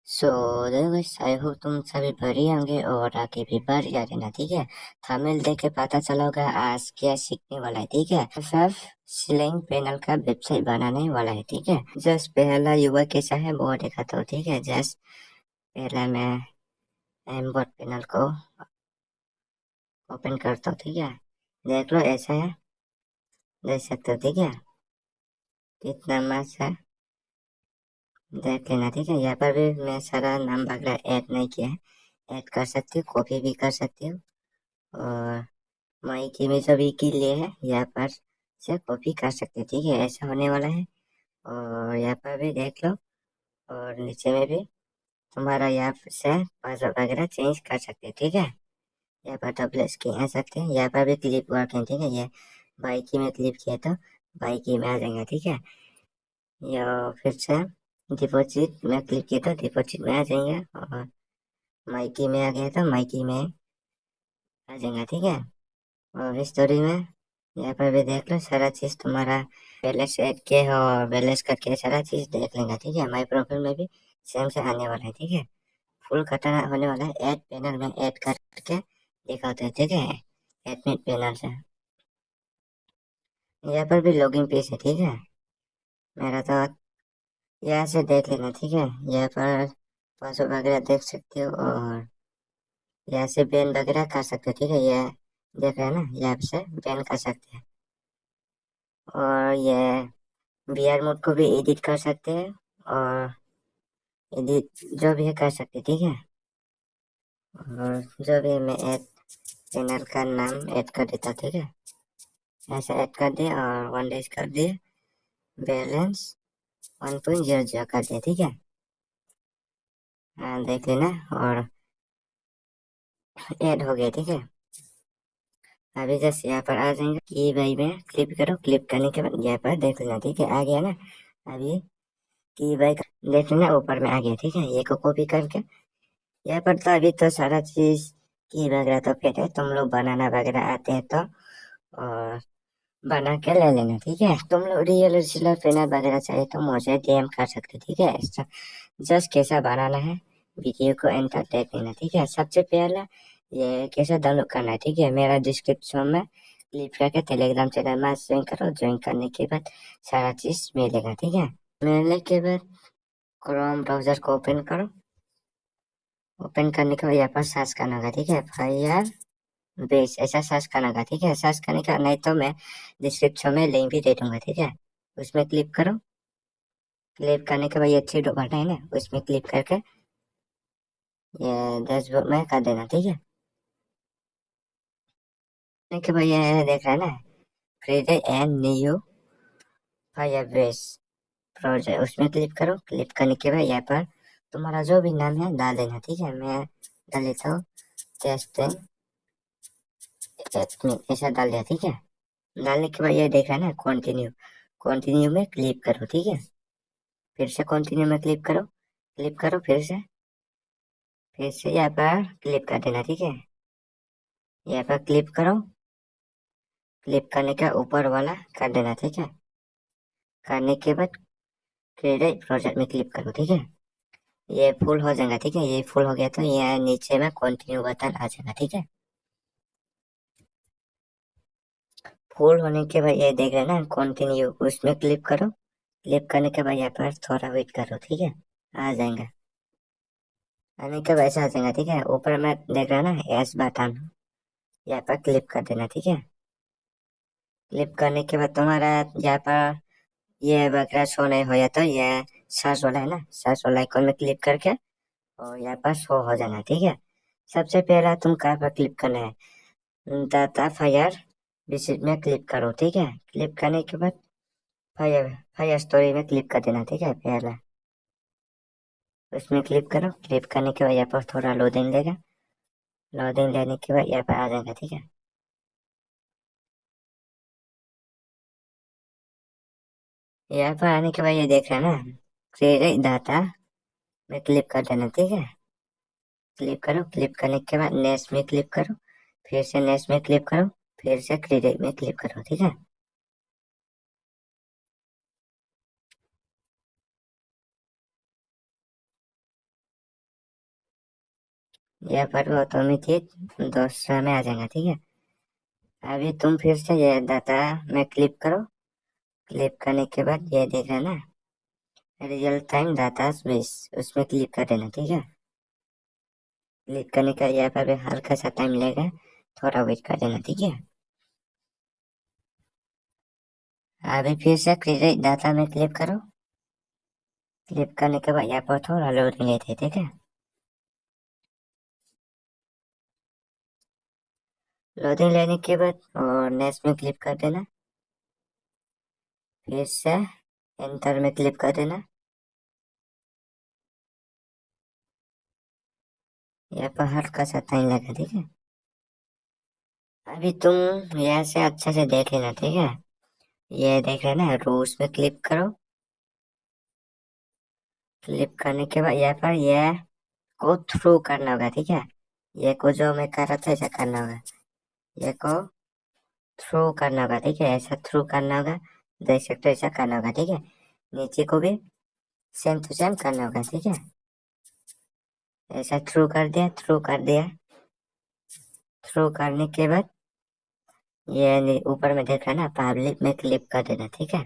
So I hope तुम सभी बढ़िया होंगे और आगे भी बढ़िया रहना। ठीक है, थंबनेल देख के पता चला होगा आज क्या सीखने वाला है। ठीक है, सिर्फ सिलिंग पैनल का वेबसाइट बनाने वाला है। ठीक है, जस्ट पहला युवा कैसा है वो दिखाता हूँ। ठीक है, जस्ट पहला मैं एम्बोड पैनल को ओपन करता हूँ। ठीक है, देख लो ऐसा है, देख सकते हो। ठीक है, कितना मस्त है, देख लेना। ठीक है, यहाँ पर भी मैं सारा नाम वगैरह ऐड नहीं किया है, ऐड कर सकती हूँ, कॉपी भी कर सकती हूँ। और माई की में सभी के लिए है, यहाँ पर से कॉपी कर सकते हैं। ठीक है, ऐसा होने वाला है। और यहाँ पर भी देख लो, और नीचे में भी तुम्हारा यहाँ से पासवर्ड वगैरह चेंज कर सकते हैं। ठीक है, यहाँ पर डबल स्क्रीन आ सकते हैं, यहाँ पर भी क्लिप वर्क है। ठीक है, ये बाइक में क्लिप किया तो बाइक में आ जाएंगे। ठीक है, या फिर से डिपॉजिट में क्लिक किया तो डिपॉजिट में आ जाएंगे, और माइकी में आ गया तो माइकी में आ जाएंगे। ठीक है, और स्टोरी में यहाँ पर भी देख लो, सारा चीज तुम्हारा बैलेंस ऐड के हो और बैलेंस करके सारा चीज देख लेंगे। ठीक है, माई प्रोफाइल में भी सेम से आने वाला है। ठीक है, फुल खतरा होने वाला है, ऐड पैनल में ऐड करके दिखाते हैं। ठीक है, एडमिन पैनल से यहाँ पर भी लॉगिंग पेज है। ठीक है, मेरा तो यहाँ से देख लेना। ठीक है, यहाँ पर पासवर्ड वगैरह देख सकते हो, और यहाँ से बैन वगैरह कर सकते हो। ठीक है, ये देख रहे हैं ना, यहाँ से बैन कर सकते हैं। और ये वीआर मोड को भी एडिट कर सकते हैं, और एडिट जो भी है कर सकते हैं। ठीक है, और जो भी मैं ऐड चैनल का नाम ऐड कर देता। ठीक है, ऐसे ऐड कर दिया और 1 डेज कर दिए, बैलेंस 1.00 कर दिया। ठीक है, देख लेना, और ऐड हो गया। ठीक है, अभी जस्ट यहाँ पर आ जाएंगे कि भाई में क्लिक करो, क्लिक करने के बाद यहाँ पर देख लेना। ठीक है, आ गया ना अभी कि भाई, देख लेना ऊपर में आ गया। ठीक है, ये को कॉपी करके यहाँ पर तो अभी तो सारा चीज की वगैरह तो फिर है, तुम लोग बनाना वगैरह आते हैं तो और बना के ले लेना। ठीक है, तुम लोग रियल सिलर पेनर वगैरह चाहिए तो मुझे डीएम कर सकते हो। ठीक है, जस्ट कैसा बनाना है वीडियो को एंटर देख लेना। ठीक है, सबसे पहला ये कैसे डाउनलोड करना है। ठीक है, मेरा डिस्क्रिप्शन में क्लिक करके टेलीग्राम चैनल में ज्वाइन करो, ज्वाइन करने के बाद सारा चीज मिलेगा। ठीक है, मिलने के बाद क्रोम ब्राउजर को ओपन करो, ओपन करने के बाद यहाँ पर सर्च करना होगा। ठीक है, फायर बेस ऐसा सर्च करना होगा। ठीक है, सर्च करने का नहीं तो मैं डिस्क्रिप्शन में लिंक भी दे दूंगा। ठीक है, उसमें क्लिक करो, क्लिक करने के बाद ये थ्री डॉट बटन है ना, उसमें क्लिक करके ये डैशबोर्ड में कर देना। ठीक है, के बाद ये देख रहा है ना, Friday and new Firebase project, उसमें क्लिक करो, क्लिक करने के बाद यहाँ पर तुम्हारा जो भी नाम है डाल देना। ठीक है, मैं डाल देता हूँ टेस्टिंग ऐसा डाल दिया। ठीक है, डालने के बाद ये देख रहा है ना, कंटिन्यू, कंटिन्यू में क्लिक करो। ठीक है, फिर से कंटिन्यू में क्लिक करो फिर से यहाँ पर क्लिक कर देना। ठीक है, यहाँ पर क्लिक करो, क्लिक करने का ऊपर वाला कर देना। ठीक है, करने के बाद क्रिएट प्रोजेक्ट में क्लिक करो। ठीक है, ये फुल हो जाएगा। ठीक है, ये फुल हो गया तो यहाँ नीचे में कंटिन्यू बटन आ जाएगा। ठीक है, फुल होने के बाद ये देख रहे हैं ना कंटिन्यू, उसमें क्लिक करो, क्लिक करने के बाद यहाँ पर थोड़ा वेट करो। ठीक है, आ जाएगा, आने के बाद ऐसा आ जाएगा। ठीक है, ऊपर में देख रहे हैं ना एस बटन, यहाँ पर क्लिक कर देना। ठीक है, क्लिक करने के बाद तुम्हारा यहाँ पर ये वगैरह शो नहीं हो, या तो ये सर्च वाला है ना, सर्च वाला आइकन में क्लिक करके और यहाँ पर शो हो जाना। ठीक है, सबसे पहला तुम कहाँ पर क्लिक करना है, डाटा फायर विजिट में क्लिक करो। ठीक है, क्लिक करने के बाद फायर फायर स्टोरी में क्लिक कर देना। ठीक है, पहला उसमें क्लिक करो, क्लिक करने के बाद यहाँ पर थोड़ा लोडिंग लेगा, लोडिंग लेने के बाद यहाँ पर आ जाएगा। ठीक है, यहाँ पर आने के बाद ये देख रहे हैं ना, क्रिएट डाटा में क्लिक कर देना। ठीक है, क्लिक करो, क्लिक करने के बाद नेक्स्ट में क्लिक करो, फिर से नेक्स्ट में क्लिक करो, फिर से क्रेडिट में क्लिक करो। ठीक है, यहाँ पर वो ऑटोमेटिक दूसरा में आ जाएगा, ठीक है। अभी तुम फिर से ये डाटा में क्लिक करो। क्लिक करने के बाद ये देख रहे हैं ना, रियल टाइम डाटा बेस, उसमें क्लिक कर देना, ठीक है। क्लिक करने का यहाँ पर भी हल्का सा टाइम लेगा, थोड़ा वेट कर देना, ठीक है। अभी फिर से क्रेडिट डाटा में क्लिक करो। क्लिक करने के बाद यहाँ पर थोड़ा लोडिंग लेते, ठीक है। लोडिंग लेने के बाद और नेक्स्ट में क्लिक कर देना। फिर से एंटर में क्लिक कर देना। यहाँ पर हल्का सा टाइम लगा, ठीक है। अभी तुम यहाँ से अच्छा से देख लेना, ठीक है। ये देख रहे ना, रूल्स में क्लिक करो। क्लिक करने के बाद यहाँ पर ये को थ्रू करना होगा, ठीक है। ये को जो मैं कर रहा था ऐसा करना होगा, ये को थ्रू करना होगा, ठीक है। ऐसा थ्रू करना होगा, देख सकते हो, ऐसा करना होगा, ठीक है। नीचे को भी सेम टू सेम करना होगा, ठीक है। ऐसा थ्रू कर दिया, थ्रू कर दिया। थ्रू करने के बाद ये ऊपर में देख रहा है ना, पब्लिक में क्लिक कर देना, ठीक है।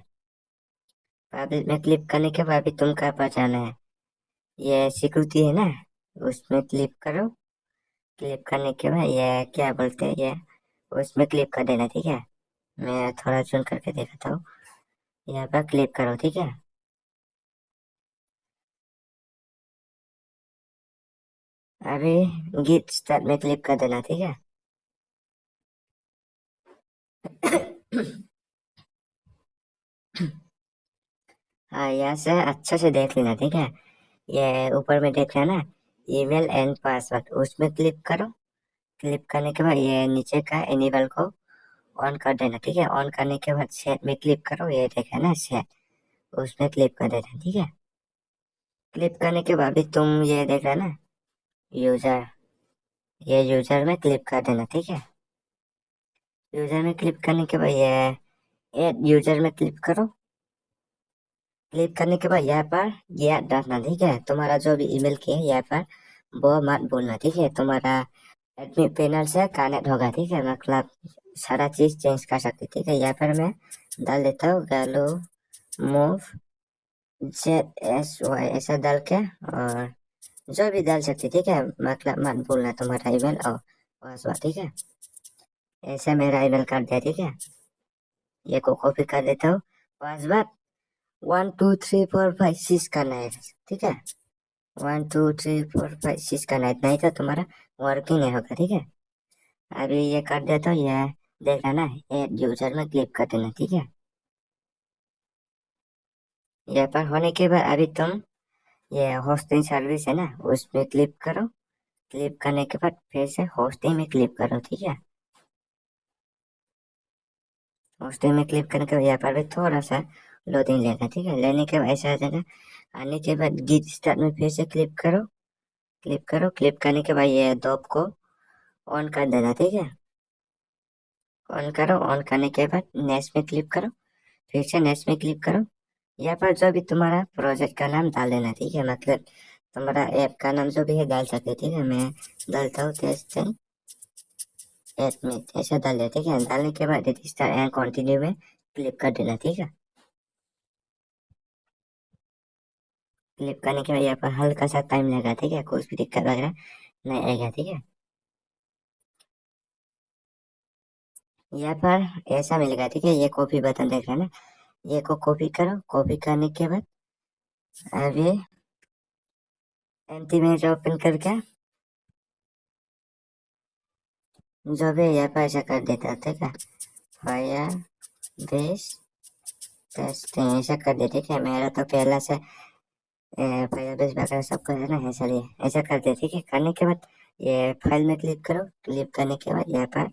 पब्लिक में क्लिक करने के बाद अभी तुम कहाँ पर जाना है, ये सिक्योरिटी है ना, उसमें क्लिक करो। क्लिक करने के बाद ये क्या बोलते हैं, ये उसमें क्लिक कर देना, ठीक है। मैं थोड़ा चुन करके दिखाता हूँ। यहाँ पर क्लिक करो, ठीक है। अभी गिट स्टार्ट में क्लिक कर देना, ठीक है। हाँ, यहाँ से अच्छे से देख लेना, ठीक है। ये ऊपर में देख रहे हैं ना, ईमेल एंड पासवर्ड, उसमें क्लिक करो। क्लिक करने के बाद ये नीचे का एनेबल को ऑन कर देना, ठीक है। ऑन करने के बाद सेट में क्लिक करो, ये देखा ना सेट, उसमें क्लिक कर देना, ठीक है। क्लिक करने के बाद भी तुम ये देख रहे ना, यूजर, ये यूजर में क्लिक कर देना, ठीक है। यूजर में क्लिक करने के बाद ये ऐड यूजर में क्लिक करो। क्लिक करने के बाद यहाँ पर याद रखना, ठीक है, तुम्हारा जो भी ईमेल किया है यहाँ पर वो मत बोलना, ठीक है। तुम्हारा एडमिन पैनल से कनेक्ट होगा, ठीक है, मतलब सारा चीज चेंज कर सकते, ठीक है। यहाँ पर मैं डाल देता हूँ गैलो मूव ZSY, ऐसा डाल के, और जो भी डाल सकते, ठीक है, मतलब मत भूलना तुम्हारा ईमेल और पासवर्ड, ठीक है। ऐसा मेरा ईमेल कर दिया, ठीक है। ये को कॉपी कर देता हूँ। पासवर्ड 1 2 3 4 5 6 करना है, ठीक है। 1 2 3 4 5 6 करना है, नहीं तो तुम्हारा वर्किंग नहीं होगा, ठीक है। अभी ये कर देता हूँ, ये देख रहा ना, एड यूजर में क्लिक कर देना, ठीक है। यहाँ पर होने के बाद अभी तुम ये होस्टिंग सर्विस है ना, उसमें क्लिक करो। क्लिक करने के बाद फिर से होस्टिंग में क्लिक करो, ठीक है। होस्टिंग में क्लिक करने के बाद यहाँ पर भी थोड़ा सा लोडिंग लेगा, ठीक है। लेने के बाद ऐसा आ जाएगा। आने के बाद गिट स्टार्ट में फिर से क्लिक करो। क्लिक करो। क्लिक करने के बाद ये डॉप को ऑन कर देना, ठीक है। ऑन करो। ऑन करने के बाद नेक्स्ट में क्लिक करो। फिर से नेक्स्ट में क्लिक करो। यहाँ पर जो भी तुम्हारा प्रोजेक्ट का नाम डाल देना, ठीक है, मतलब तुम्हारा ऐप का नाम जो भी है डाल सकते, ठीक है। मैं डालता हूँ टेस्टिंग एडमिट, ऐसा डाल दिया, ठीक है। डालने के बाद रजिस्टर एंड कंटिन्यू में क्लिक कर देना, ठीक है। क्लिक करने के बाद यहाँ पर हल्का सा टाइम लगा, ठीक है, कुछ भी दिक्कत वगैरह नहीं आएगा, ठीक है। यहाँ पर ऐसा मिलेगा, ठीक है, ये कॉपी बटन देख रहे हैं ना, ये को कॉपी करो। कॉपी करने के बाद अभी एंटी इमेज ओपन करके जो भी यहाँ पर ऐसा कर देता है, ठीक है। फायर बेस टेस्टिंग ऐसा कर दे, ठीक है। मेरा तो पहला से फायर बेस वगैरह सबको है ना, इसलिए ऐसा कर दे, ठीक है। करने के बाद ये फाइल में क्लिक करो। क्लिक करने के बाद यहाँ पर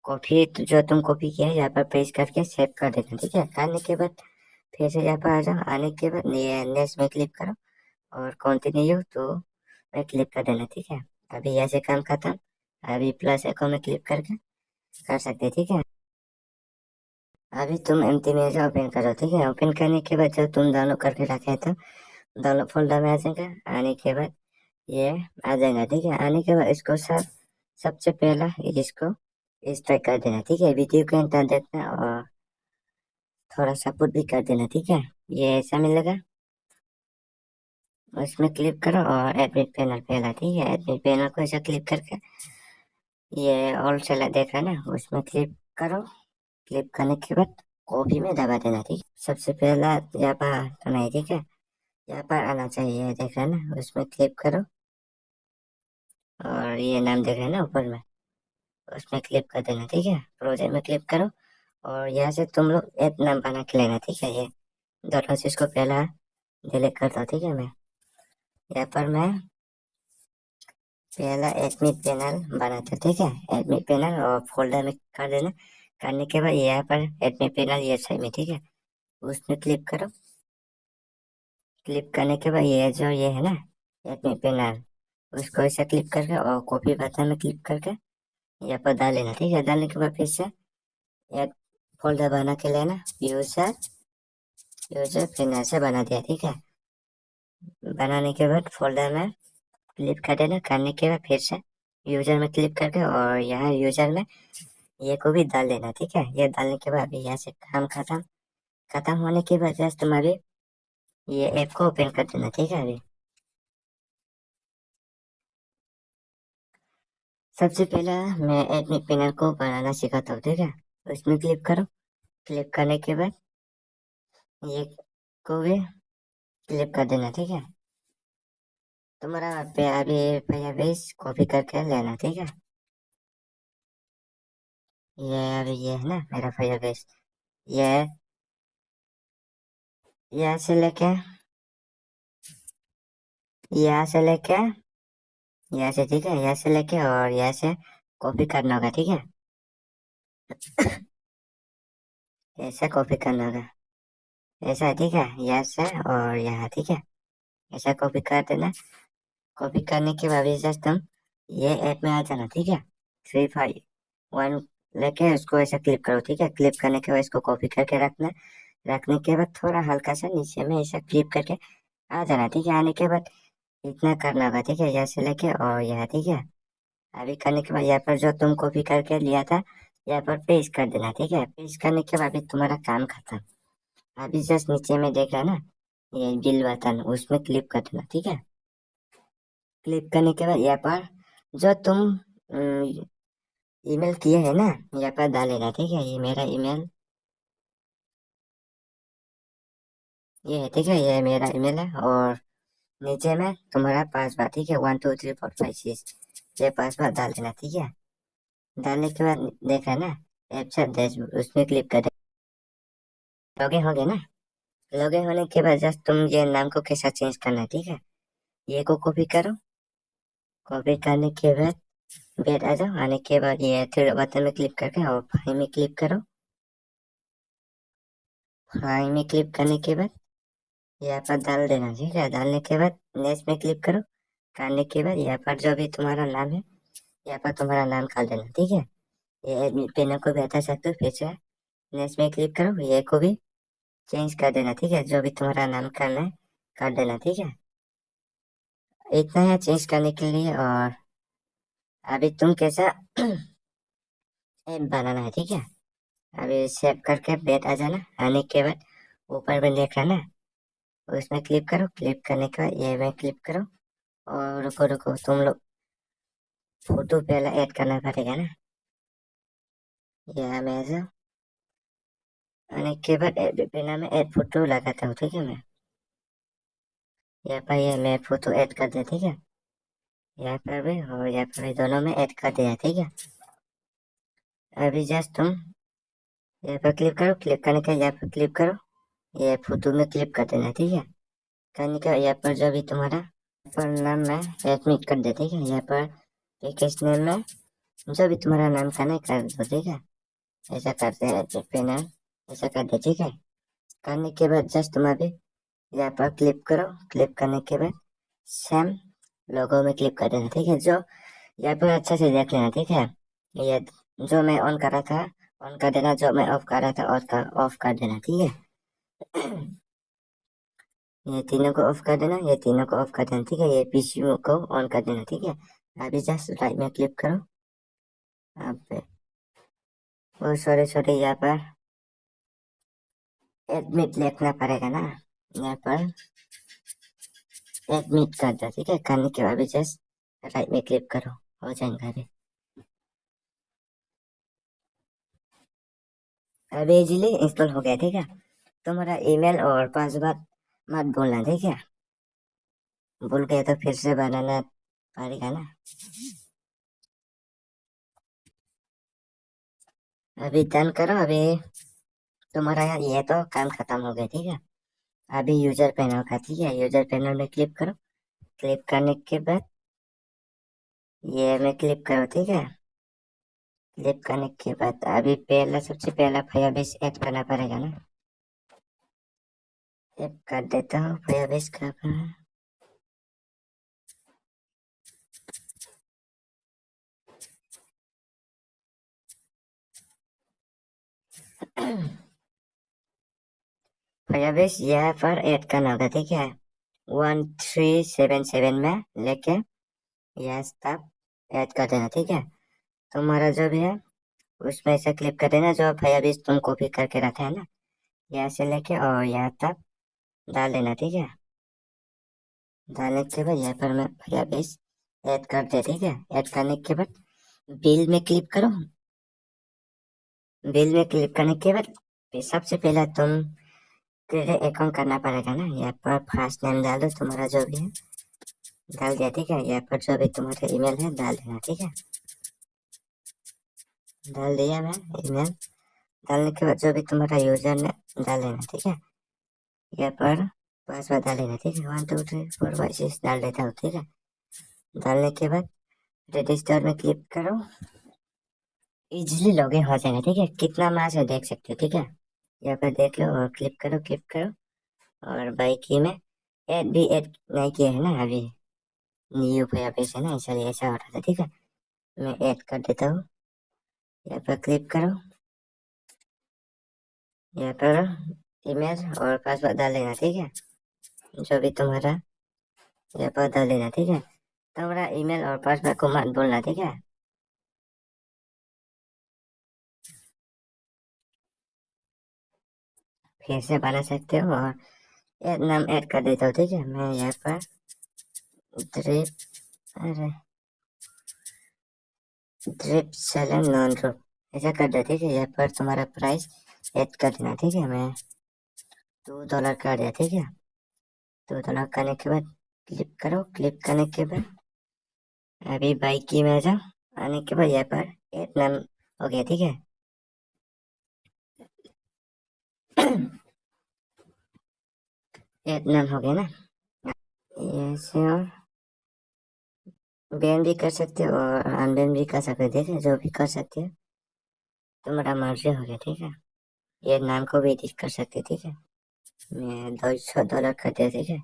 कॉपी जो तुम कॉपी किया है यहाँ पर पेस्ट करके सेव कर देना, ठीक है। करने के बाद फिर से यहाँ पर आ जाओ। आने के बाद ये नेक्स्ट में क्लिक करो और कंटिन्यू तो में क्लिक कर देना, ठीक है। अभी यहाँ से काम खत्म। अभी प्लस आइकन में क्लिक करके कर सकते, ठीक है। अभी तुम एम्प्टी इमेज ओपन करो, ठीक है। ओपन करने के बाद जो तुम डाउनलोड करके रखे थे, डाउनलोड फोल्डर में आ जाएगा। आने के बाद ये आ जाएगा। ठीक है, आने के बाद इसको सबसे पहला इसको स्ट्राइक कर देना। ठीक है, वीडियो को एंड कर देना और थोड़ा सपोर्ट भी कर देना। ठीक है, ये ऐसा मिलेगा, उसमें क्लिक करो और एडमिट पैनल पहला। ठीक है, एडमिट पैनल को ऐसा क्लिक करके ये ऑल चला देख रहा है ना, उसमें क्लिक करो। क्लिक करने के बाद कॉपी में दबा देना। ठीक, सबसे पहला यहाँ पर तो नहीं, ठीक है, यहाँ पर आना चाहिए, देख रहे हैं ना, उसमें क्लिक करो और ये नाम देख रहे हैं ना ऊपर में, उसमें क्लिक कर देना। ठीक है, प्रोजेक्ट में क्लिक करो और यहाँ से तुम लोग एक नाम बना के लेना। ठीक है, ये दोनों से इसको पहला डिलीट करता हूँ। ठीक है, मैं यहाँ पर मैं पहला एडमिट पैनल बनाता हूँ। ठीक है, एडमिट पैनल और फोल्डर में कर देना। करने के बाद यहाँ पर एडमिट पैनल ये साइड में, ठीक है, उसमें क्लिक करो। क्लिक करने के बाद ये जो ये है ना एडमिट पैनल, उसको ऐसे क्लिक करके और कॉपी बटन में क्लिक करके यहाँ पर डाल लेना। ठीक है, डालने के बाद फिर से एक फोल्डर बना के लेना, यूजर यूजर फिर ऐसे बना दिया। ठीक है, बनाने के बाद फोल्डर में क्लिक कर देना। करने के बाद फिर से यूजर में क्लिक करके और यहाँ यूजर में ये को भी डाल देना। ठीक है, ये डालने के बाद अभी यहाँ से काम खत्म। खत्म होने के बाद जस्ट तुम अभी ये ऐप को ओपन कर देना। ठीक है, अभी सबसे पहला मैं एडमिट पैनल को बनाना सिखाता हूँ। ठीक है, उसमें क्लिक करो। क्लिक करने के बाद ये को भी क्लिक कर देना। ठीक है, तुम्हारा पे अभी भैया बेस कॉपी करके लेना। ठीक है, ये अभी ये है ना मेरा भैया बेस, ये यहाँ से लेके यहाँ से लेके यहाँ से, ठीक है, यहाँ से लेके और यहाँ से कॉपी करना होगा। ठीक है, ऐसा कॉपी करना होगा, ऐसा। ठीक है, यहाँ से और यहाँ, ठीक है, ऐसा कॉपी कर देना। कॉपी करने के बाद जस्ट तुम ये ऐप में आ जाना। ठीक है, 3 5 1 लेके उसको ऐसा क्लिक करो। ठीक है, क्लिक करने के बाद इसको कॉपी करके रखना। रखने के बाद थोड़ा हल्का सा नीचे में ऐसा क्लिक करके आ जाना। ठीक है, आने के बाद इतना करना होगा। ठीक है, यहाँ से लेके और यहाँ, ठीक है, अभी करने के बाद यहाँ पर जो तुम कॉपी करके लिया था यहाँ पर पेस्ट कर देना। ठीक है, पेस्ट करने के बाद अभी तुम्हारा काम खत्म। अभी जस्ट नीचे में देख रहा है ना ये बिल बटन, उसमें क्लिक कर देना। ठीक है, क्लिक करने के बाद यहाँ पर जो तुम ईमेल किए है ना यहाँ पर डालेगा। ठीक है, ये मेरा ईमेल ये है। ठीक है, ये मेरा ईमेल है और नीचे में तुम्हारा पासवर्ड। ठीक है, 1 2 3 4 5 6 ये पासवर्ड डाल देना। ठीक है, डालने के बाद देखा ना एप्स डैशबोर्ड, उसमें क्लिक कर देना। लॉगिन हो गया ना, लॉगिन होने के बाद जस्ट तुम ये नाम को कैसा चेंज करना है। ठीक है, ये को कॉपी करो। कॉपी करने के बाद बैठ आ जाओ। आने के बाद ये थ्री बटन में क्लिक करके और फाइल में क्लिक करो। फाइल में क्लिक करने के बाद यहाँ पर डाल देना। ठीक है, डालने के बाद नेक्स्ट में क्लिक करो। करने के बाद यहाँ पर जो भी तुम्हारा नाम है यहाँ पर तुम्हारा नाम डाल देना। ठीक है, ये एडमिट पैनल को भी हटा सकते हो। फिर से नेक्स्ट में क्लिक करो, ये को भी चेंज कर देना। ठीक है, जो भी तुम्हारा नाम करना है कर देना। ठीक है, इतना है चेंज करने के लिए। और अभी तुम कैसा ऐप बनाना है। ठीक है, अभी सेव करके बैठ आ जाना। आने के बाद ऊपर में देख रहा ना, उसमें क्लिक करो। क्लिक करने के बाद ये में क्लिक करो और रुको रुको, तुम लोग फोटो पहले ऐड करना पड़ेगा ना। यहाँ में आ जाओ। आने के बाद बिना में ऐड फोटो लगाता हूँ। ठीक है, मैं यहाँ पर ये मैं फोटो ऐड कर दिया। ठीक है, यहाँ पर भी और यहाँ पर भी दोनों में ऐड कर दिया। ठीक है, अभी जस्ट तुम यहाँ पर क्लिक करो। क्लिक करने के यहाँ पर क्लिक करो, ये फोटो में क्लिक कर देना। ठीक है, करने का यहाँ पर जो भी तुम्हारा पर नाम में एडमिट कर दे। ठीक है, यहाँ पर पैकेज नेम में जो भी तुम्हारा नाम का नहीं कर दो। ठीक है, ऐसा करते हैं पेनल, ऐसा कर दे। ठीक है, करने के बाद जस्ट तुम अभी यहाँ पर क्लिक करो। क्लिक करने के बाद सेम लोगो में क्लिक कर देना। ठीक है, जो यहाँ पर अच्छे से देख लेना। ठीक है, ये जो मैं ऑन कर रहा था ऑन कर देना, जो मैं ऑफ कर रहा था ऑफ कर देना। ठीक है, ये तीनों को ऑफ कर देना, ये तीनों को ऑफ कर देना, ठीक है। ये पीसी को ऑन कर देना, ठीक है। अभी जस्ट राइट में क्लिक करो। अब वो सॉरी यहाँ पर एडमिट लिखना पड़ेगा ना, यहाँ पर एडमिट कर दो, ठीक है। करने के बाद अभी जस्ट राइट में क्लिक करो, हो जाएगा अभी। अभी इजीली इंस्टॉल हो गया, ठीक है। तुम्हारा ईमेल और पासवर्ड मत भूलना, ठीक है। भूल गए तो फिर से बनाना पड़ेगा ना। अभी डन करो। अभी तुम्हारा ये तो काम खत्म हो गया, ठीक है। अभी यूजर पैनल का, ठीक है। यूजर पैनल में क्लिक करो। क्लिक करने के बाद ये में क्लिक करो, ठीक है। क्लिक करने के बाद अभी सबसे पहला फायरबेस ऐड करना पड़ेगा ना। ऐड कर देता हूँ फायरबेस का। फायरबेस यहाँ पर ऐड करना होगा, ठीक है। 1377 में लेके यह तब ऐड कर देना, ठीक है। तुम्हारा जो भी है उसमें से क्लिक कर देना, जो फायरबेस तुम कॉपी करके रखा है ना, यहाँ से लेके और यहाँ तक डाल देना, ठीक है। डालने के बाद यहाँ पर मैं फायरबेस ऐड कर दे, ठीक है। ऐड करने के बाद बिल में क्लिक करो। बिल में क्लिक करने के बाद सबसे पहले तुम क्रेडिट अकाउंट करना पड़ेगा ना। यहाँ पर फर्स्ट नेम डाल दो, तुम्हारा जो भी है डाल दिया, ठीक है। यहाँ पर जो भी तुम्हारा ईमेल है डाल देना, ठीक है। डाल दिया मैं ईमेल। डालने के बाद जो भी तुम्हारा यूजर ने डाल देना, ठीक है। यहाँ पर पासवर्ड डाल देना, ठीक है। 1 2 3 4 5 6 डाल देता हूँ, ठीक है। डालने के बाद रजिस्टर में क्लिक करो। इजिली लॉगिन हो जाएगा, ठीक है। कितना मार्क्स है देख सकते हो, ठीक है। यहाँ पर देख लो और क्लिक करो। और बाई की में ऐड भी ऐड नहीं किया है ना अभी, न्यू फायरबेस है ना, इसलिए ऐसा हो रहा था, ठीक है। मैं ऐड कर देता हूँ। यहाँ पर क्लिक करो। यहाँ पर ईमेल और पासवर्ड डाल लेना, ठीक है। जो भी तुम्हारा यहाँ पर डाल लेना, ठीक है। तुम्हारा ईमेल और पासवर्ड को मत भूलना, ठीक है। फिर से बना सकते हो और नाम ऐड कर देता हूँ, ठीक है। मैं यहाँ पर ड्रिप अरे ड्रिप सैलन नॉन ड्रिप ऐसा कर दो, ठीक है। यहाँ पर तुम्हारा प्राइस ऐड कर देना, ठीक है। मैं $2 कर दिया, ठीक है। $2 करने के बाद क्लिक करो। क्लिक करने के बाद अभी बाइक की में जाओ। आने के बाद यहाँ पर ऐड नाम हो गया, ठीक है। ऐड नाम हो गया ना, ऐसे। और बैन भी कर सकते हो और अनबैन भी कर सकते हो, ठीक है। जो भी कर सकते हो तुम्हारा मर्जी हो गया, ठीक है। ये नाम को भी एडिट कर सकते, ठीक है। मैं $200 कर दिया, ठीक है।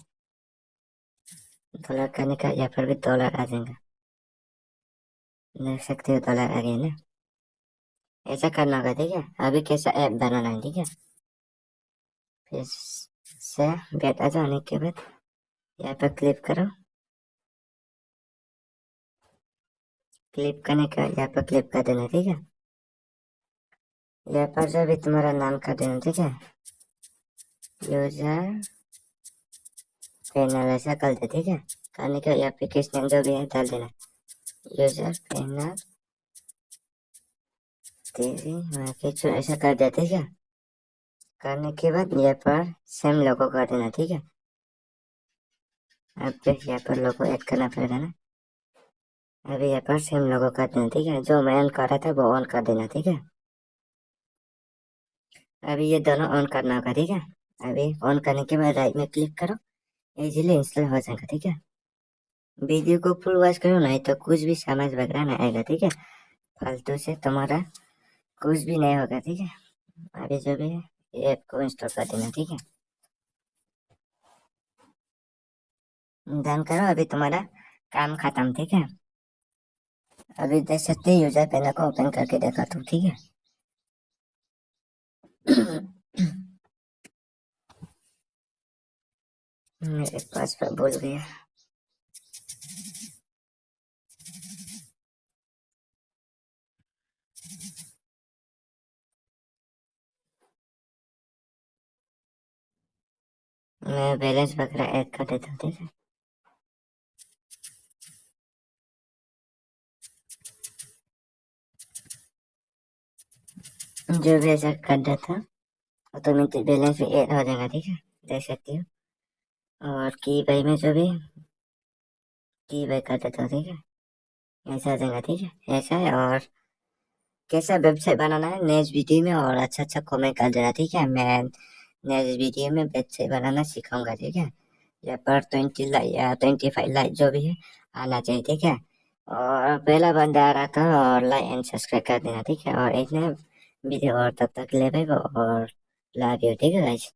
डॉलर करने का यहाँ पर भी डॉलर आ जाएगा, देख सकते हो डॉलर आ गया ना। ऐसा करना होगा, ठीक है। अभी कैसा ऐप बनाना है, ठीक है। फिर से बैठ आ जाने के बाद यहाँ पर क्लिक करो। क्लिक करने का यहाँ पर क्लिक कर देना, ठीक है। यहाँ पर जो भी तुम्हारा नाम कर देना, ठीक है। यूजर पैनल ऐसा कर दे, ठीक है। करने का यहाँ पे किस नेम जो भी है डाल देना। यूजर पैनल तेरी ऐसा कर दे, ठीक है। करने के बाद यहाँ पर सेम लोगो कर देना, ठीक है। अब यहाँ पर लोगो ऐड करना पड़ेगा ना। अभी यहाँ पर सेम लोगो कर देना, ठीक है। जो मैं ऑन कर रहा था वो ऑन कर देना, ठीक है। अभी ये दोनों ऑन करना होगा, ठीक है। अभी ऑन करने के बाद राइट में क्लिक करो, इजीली इंस्टॉल हो जाएगा, ठीक है। वीडियो को फुल वॉच करो, नहीं तो कुछ भी समझ वगैरह नहीं आएगा, ठीक है। फालतू से तुम्हारा कुछ भी नहीं होगा, ठीक है। अभी जो भी है ऐप को इंस्टॉल कर देना, ठीक है। डन करो। अभी तुम्हारा काम खत्म, ठीक है। अभी देख सकते यूजर पैनल को ओपन करके देखा तो, ठीक है। मेरे पासवर्ड भूल गया। मैं बैलेंस वगैरह ऐड कर देता हूँ, ठीक है। जो भी ऐसा कर देता ऑटोमेटिक बैलेंस भी ऐड हो जाएगा, ठीक है, देख सकती हो। और की भाई में जो भी की भाई कर देता हूँ, ठीक है, ऐसा आ जाएगा, ठीक है, ऐसा है। और कैसा वेबसाइट बनाना है नेक्स्ट वीडियो में, और अच्छा अच्छा कमेंट कर देना, ठीक है। मैं नेक्स्ट वीडियो में वेबसाइट बनाना सिखाऊंगा, ठीक है। यहाँ पर 20 लाइक या 25 लाइक जो भी है आना चाहिए, ठीक है। और पहला बंदा आ रहा था, और लाइक एंड सब्सक्राइब कर देना, ठीक है। और एक नया वीडियो और तब तक ले भाई, और लव यू, ठीक है गाइस।